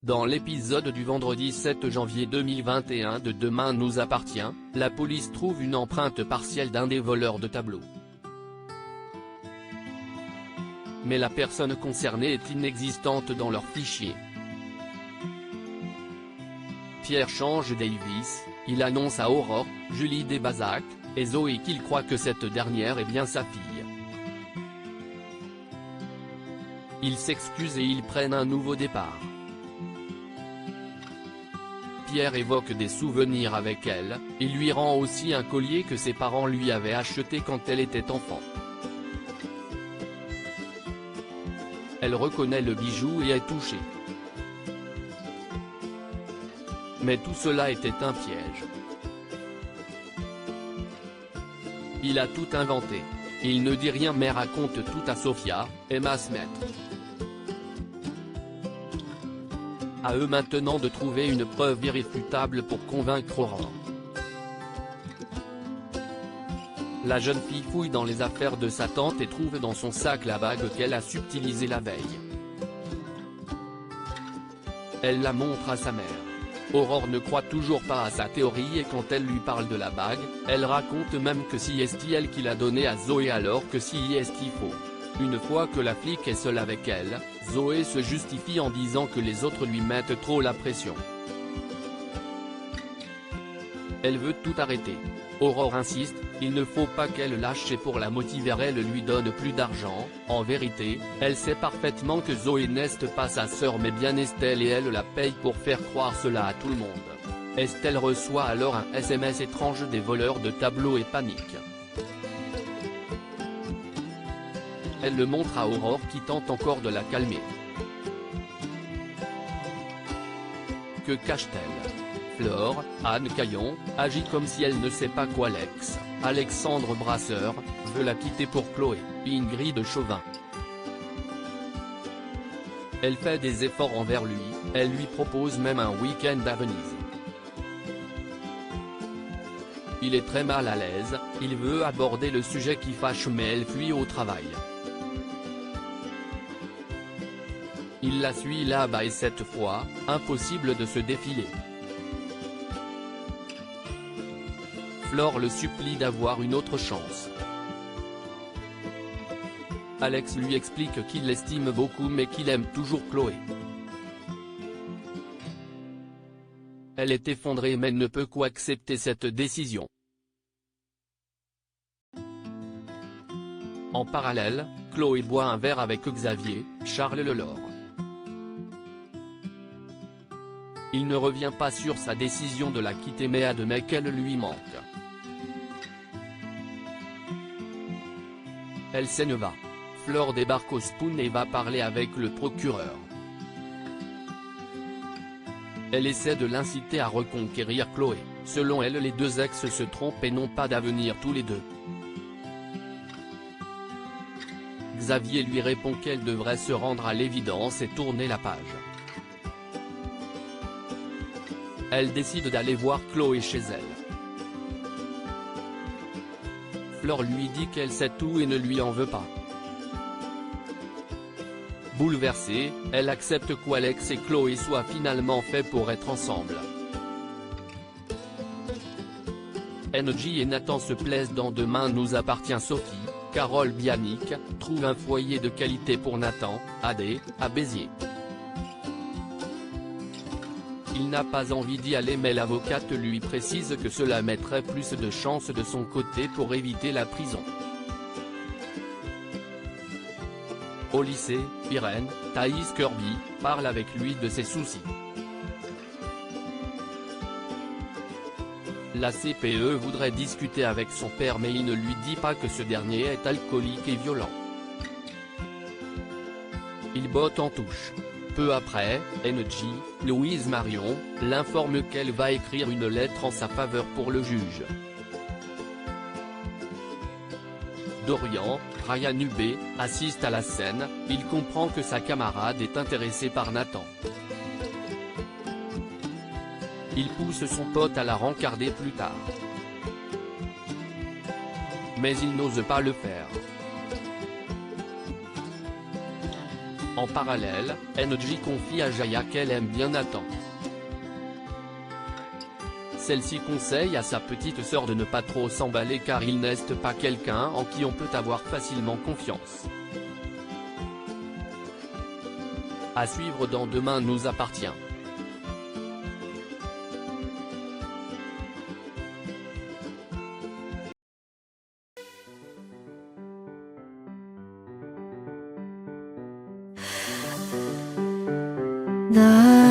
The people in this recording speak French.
Dans l'épisode du vendredi 7 janvier 2021 de Demain nous appartient, la police trouve une empreinte partielle d'un des voleurs de tableaux. Mais la personne concernée est inexistante dans leur fichier. Pierre change Davis, il annonce à Aurore, Julie Desbazac, et Zoé qu'il croit que cette dernière est bien sa fille. Ils s'excusent et ils prennent un nouveau départ. Pierre évoque des souvenirs avec elle, il lui rend aussi un collier que ses parents lui avaient acheté quand elle était enfant. Elle reconnaît le bijou et est touchée. Mais tout cela était un piège. Il a tout inventé. Il ne dit rien mais raconte tout à Sophia, Emma Smith. À eux maintenant de trouver une preuve irréfutable pour convaincre Aurore. La jeune fille fouille dans les affaires de sa tante et trouve dans son sac la bague qu'elle a subtilisée la veille. Elle la montre à sa mère. Aurore ne croit toujours pas à sa théorie et quand elle lui parle de la bague, elle raconte même que si est elle qui l'a donnée à Zoé alors que si est faux. Une fois que la flic est seule avec elle, Zoé se justifie en disant que les autres lui mettent trop la pression. Elle veut tout arrêter. Aurore insiste, il ne faut pas qu'elle lâche et pour la motiver elle lui donne plus d'argent. En vérité, elle sait parfaitement que Zoé n'est pas sa sœur mais bien Estelle et elle la paye pour faire croire cela à tout le monde. Estelle reçoit alors un SMS étrange des voleurs de tableaux et panique. Elle le montre à Aurore qui tente encore de la calmer. Que cache-t-elle? Flore, Anne Caillon, agit comme si elle ne sait pas qu'Alex, Alexandre Brasseur, veut la quitter pour Chloé, Ingrid Chauvin. Elle fait des efforts envers lui, elle lui propose même un week-end à Venise. Il est très mal à l'aise, il veut aborder le sujet qui fâche mais elle fuit au travail. Il la suit là-bas et cette fois, impossible de se défiler. Flore le supplie d'avoir une autre chance. Alex lui explique qu'il l'estime beaucoup mais qu'il aime toujours Chloé. Elle est effondrée mais ne peut qu'accepter cette décision. En parallèle, Chloé boit un verre avec Xavier, Charles Lelore. Il ne revient pas sur sa décision de la quitter mais admet qu'elle lui manque. Elle s'en va. Flore débarque au Spoon et va parler avec le procureur. Elle essaie de l'inciter à reconquérir Chloé, selon elle les deux ex se trompent et n'ont pas d'avenir tous les deux. Xavier lui répond qu'elle devrait se rendre à l'évidence et tourner la page. Elle décide d'aller voir Chloé chez elle. Flore lui dit qu'elle sait tout et ne lui en veut pas. Bouleversée, elle accepte qu'Alex et Chloé soient finalement faits pour être ensemble. NJ et Nathan se plaisent dans Demain nous appartient. Sophie, Carole Bianic, trouve un foyer de qualité pour Nathan, AD, à Béziers. Il n'a pas envie d'y aller mais l'avocate lui précise que cela mettrait plus de chances de son côté pour éviter la prison. Au lycée, Irène, Thaïs Kirby, parle avec lui de ses soucis. La CPE voudrait discuter avec son père mais il ne lui dit pas que ce dernier est alcoolique et violent. Il botte en touche. Peu après, NJ, Louise Marion, l'informe qu'elle va écrire une lettre en sa faveur pour le juge. Dorian, Ryan Hubé, assiste à la scène, il comprend que sa camarade est intéressée par Nathan. Il pousse son pote à la rencarder plus tard. Mais il n'ose pas le faire. En parallèle, NJ confie à Jaya qu'elle aime bien Nathan. Celle-ci conseille à sa petite sœur de ne pas trop s'emballer car il n'est pas quelqu'un en qui on peut avoir facilement confiance. À suivre dans Demain nous appartient. 나